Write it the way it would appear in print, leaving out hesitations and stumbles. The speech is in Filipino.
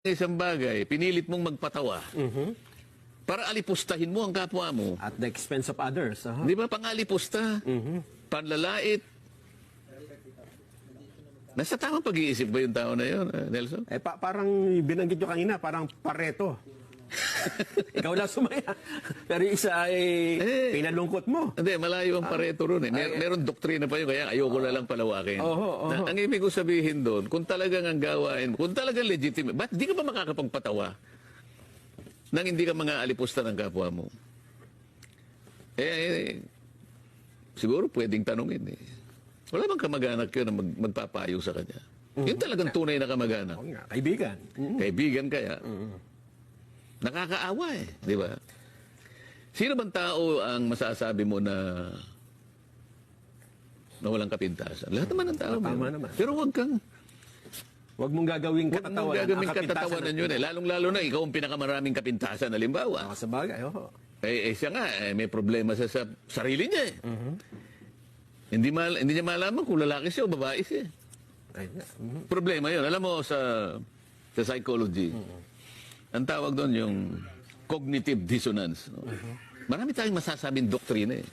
isang bagay, pinilit mong magpatawa para alipustahin mo ang kapwa mo. At the expense of others. Di ba, pangalipusta, panlalait. Nasa tamang pag-iisip ba yung tao na yun, Nelson? Parang binanggit nyo kanina, parang Pareto. Ikaw lang sumaya. Pero yung isa ay pinalungkot mo. Hindi, malayo ang Pareto ron eh. Meron doktrina pa yun, kaya ayoko na lang palawakin. Ang ibig ko sabihin doon, kung talagang ang gawain, kung talagang legitimate, ba't di ka ba makakapagpatawa nang hindi ka mga alipusta ng kapwa mo? Siguro pwedeng tanungin eh. Wala bang kamag-anak yun na magpapayo sa kanya? Yun talagang tunay na kamag-anak. Kaibigan. Kaibigan kaya. Nakakaawa eh, di ba? Sino bang tao ang masasabi mo na walang kapintasan? Lahat naman ng tao. Tama naman. Pero Huwag mong gagawing katatawanan. Huwag mong gagawing katatawanan yun eh. Lalong-lalo na ikaw ang pinakamaraming kapintasan, halimbawa. Sa bagay, Siya nga, may problema sa sarili niya eh. Hindi niya malaman kung lalaki siya o babae siya. Problema yun. Alam mo, sa psychology, ang tawag doon yung cognitive dissonance. No? Marami tayong masasabing doktrina eh.